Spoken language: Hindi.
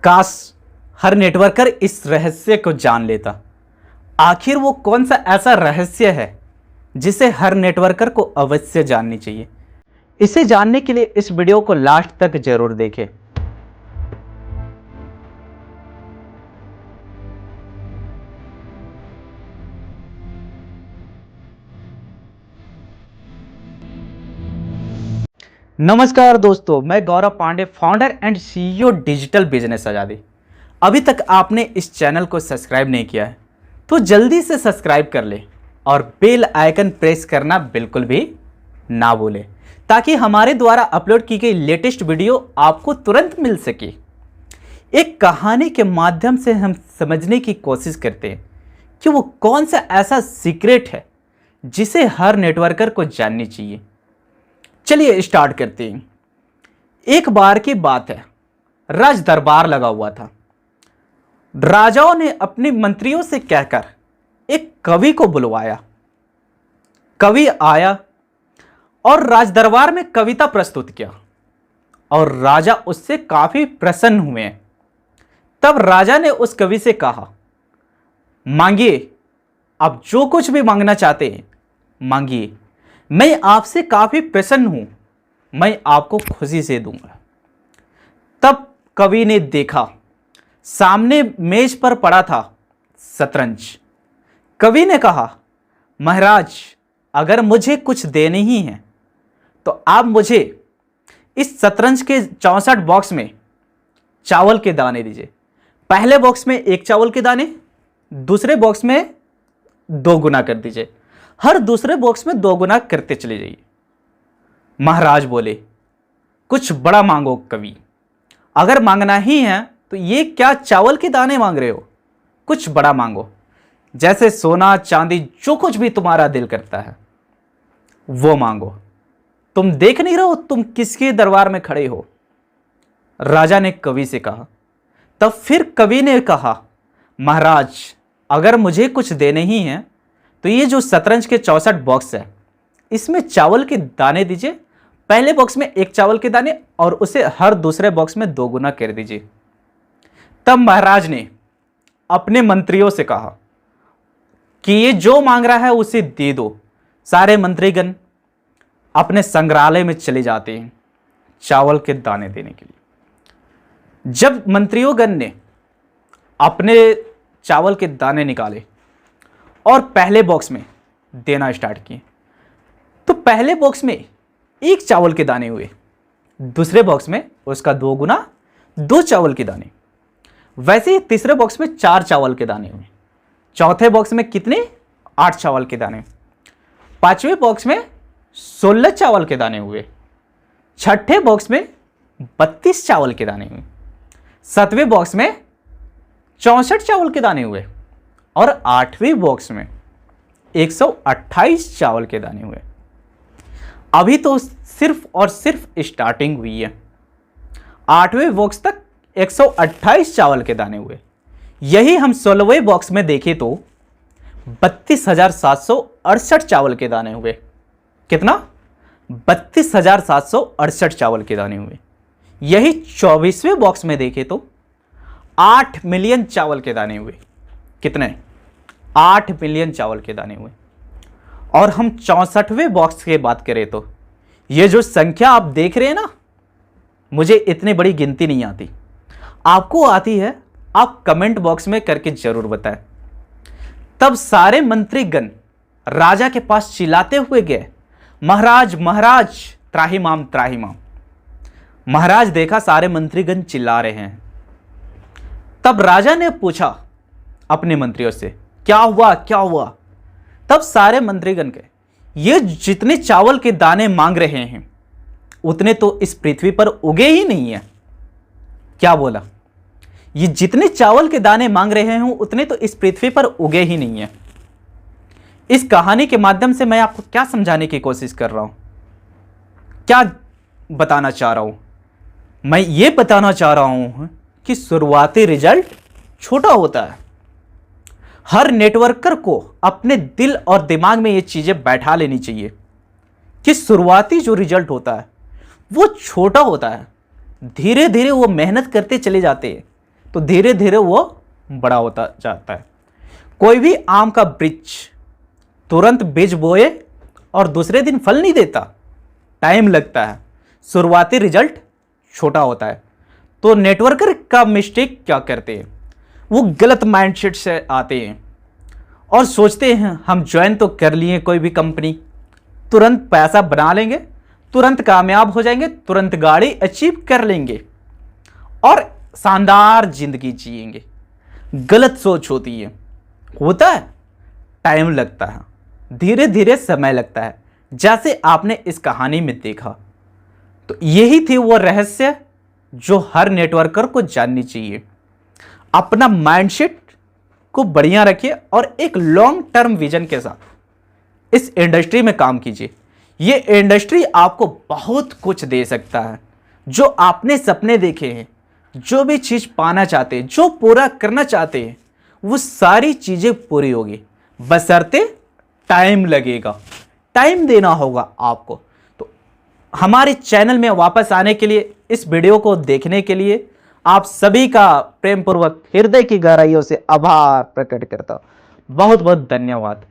काश हर नेटवर्कर इस रहस्य को जान लेता। आखिर वो कौन सा ऐसा रहस्य है जिसे हर नेटवर्कर को अवश्य जाननी चाहिए। इसे जानने के लिए इस वीडियो को लास्ट तक जरूर देखें। नमस्कार दोस्तों, मैं Gaurav Pandey, founder and CEO digital business Azadi. अभी तक आपने इस चैनल को सब्सक्राइब नहीं किया है तो जल्दी से सब्सक्राइब कर ले और बेल आइकन प्रेस करना बिल्कुल भी ना भूलें, ताकि हमारे द्वारा अपलोड की गई लेटेस्ट वीडियो आपको तुरंत मिल सके। एक कहानी के माध्यम से हम समझने की कोशिश करते हैं कि वो कौन सा ऐसा सीक्रेट है जिसे हर नेटवर्कर को जाननी चाहिए। चलिए स्टार्ट करते हैं। एक बार की बात है, राज दरबार लगा हुआ था। राजाओं ने अपने मंत्रियों से कहकर एक कवि को बुलवाया। कवि आया और राज दरबार में कविता प्रस्तुत किया और राजा उससे काफी प्रसन्न हुए। तब राजा ने उस कवि से कहा, मांगिए, आप जो कुछ भी मांगना चाहते हैं मांगिए, मैं आपसे काफी प्रसन्न हूं, मैं आपको खुशी से दूंगा। तब कवि ने देखा, सामने मेज पर पड़ा था शतरंज। कवि ने कहा, महाराज, अगर मुझे कुछ देने ही है तो आप मुझे इस शतरंज के 64 बॉक्स में चावल के दाने दीजिए। पहले बॉक्स में 1 चावल के दाने, दूसरे बॉक्स में 2 गुना कर दीजिए, हर दूसरे बॉक्स में 2 गुना करते चले जाइए। महाराज बोले, कुछ बड़ा मांगो कवि, अगर मांगना ही है तो ये क्या चावल के दाने मांग रहे हो, कुछ बड़ा मांगो, जैसे सोना चांदी, जो कुछ भी तुम्हारा दिल करता है वो मांगो। तुम देख नहीं रहे हो तुम किसके दरबार में खड़े हो, राजा ने कवि से कहा। तब फिर कवि ने कहा, महाराज, अगर मुझे कुछ देने ही है तो ये जो शतरंज के 64 बॉक्स है इसमें चावल के दाने दीजिए। पहले बॉक्स में 1 चावल के दाने और उसे हर दूसरे बॉक्स में 2 गुना कर दीजिए। तब महाराज ने अपने मंत्रियों से कहा कि ये जो मांग रहा है उसे दे दो। सारे मंत्रीगण अपने संग्रहालय में चले जाते हैं चावल के दाने देने के लिए। जब मंत्रियों गण ने अपने चावल के दाने निकाले और पहले बॉक्स में देना स्टार्ट किए तो पहले बॉक्स में 1 चावल के दाने हुए, दूसरे बॉक्स में उसका 2 गुना 2 चावल के दाने, वैसे ही तीसरे बॉक्स में 4 चावल के दाने हुए, चौथे बॉक्स में कितने, 8 चावल के दाने, पांचवें बॉक्स में 16 चावल के दाने हुए, छठे बॉक्स में 32 चावल के दाने हुए, सातवें बॉक्स में 64 चावल के दाने हुए और 8वें बॉक्स में 128 चावल के दाने हुए। अभी तो सिर्फ और सिर्फ स्टार्टिंग हुई है। 8वें बॉक्स तक 128 चावल के दाने हुए। यही हम 16वें बॉक्स में देखें तो 32,768 चावल के दाने हुए। कितना? 32,768 चावल के दाने हुए। यही 24वें बॉक्स में देखें तो 8 मिलियन चावल के दाने हुए। कितने? 8 मिलियन चावल के दाने हुए। और हम 64वें बॉक्स की बात करें तो ये जो संख्या आप देख रहे हैं ना, मुझे इतनी बड़ी गिनती नहीं आती, आपको आती है, आप कमेंट बॉक्स में करके जरूर बताएं। तब सारे मंत्रीगण राजा के पास चिल्लाते हुए गए, महाराज, महाराज, त्राहिमाम, त्राहिमाम। महाराज देखा सारे मंत्रीगण चिल्ला रहे हैं। तब राजा ने पूछा अपने मंत्रियों से, क्या हुआ, क्या हुआ? तब सारे मंत्रीगण के, ये जितने चावल के दाने मांग रहे हैं उतने तो इस पृथ्वी पर उगे ही नहीं है। क्या बोला? ये जितने चावल के दाने मांग रहे हैं उतने तो इस पृथ्वी पर उगे ही नहीं है। इस कहानी के माध्यम से मैं आपको क्या समझाने की कोशिश कर रहा हूं, क्या बताना चाह रहा हूं? मैं ये बताना चाह रहा हूं कि शुरुआती रिजल्ट छोटा होता है। हर नेटवर्कर को अपने दिल और दिमाग में ये चीजें बैठा लेनी चाहिए कि शुरुआती जो रिजल्ट होता है वो छोटा होता है। धीरे धीरे वो मेहनत करते चले जाते हैं, तो धीरे धीरे वो बड़ा होता जाता है। कोई भी आम का वृक्ष तुरंत बीज बोए और दूसरे दिन फल नहीं देता, टाइम लगता है, शुरुआती रिजल्ट छोटा होता है। तो नेटवर्कर का मिस्टेक क्या करते हैं, वो गलत माइंडसेट से आते हैं और सोचते हैं हम ज्वाइन तो कर लिए कोई भी कंपनी, तुरंत पैसा बना लेंगे, तुरंत कामयाब हो जाएंगे, तुरंत गाड़ी अचीव कर लेंगे और शानदार जिंदगी जिएंगे। गलत सोच होती है। होता है, टाइम लगता है, धीरे धीरे समय लगता है, जैसे आपने इस कहानी में देखा। तो यही थी वो रहस्य जो हर नेटवर्कर को जाननी चाहिए। अपना माइंडसेट को बढ़िया रखिए और एक लॉन्ग टर्म विजन के साथ इस इंडस्ट्री में काम कीजिए। ये इंडस्ट्री आपको बहुत कुछ दे सकता है। जो आपने सपने देखे हैं, जो भी चीज़ पाना चाहते हैं, जो पूरा करना चाहते हैं, वो सारी चीज़ें पूरी होगी, बशर्ते टाइम लगेगा, टाइम देना होगा आपको। तो हमारे चैनल में वापस आने के लिए, इस वीडियो को देखने के लिए आप सभी का प्रेम पूर्वक हृदय की गहराइयों से आभार प्रकट करता हूं। बहुत बहुत धन्यवाद।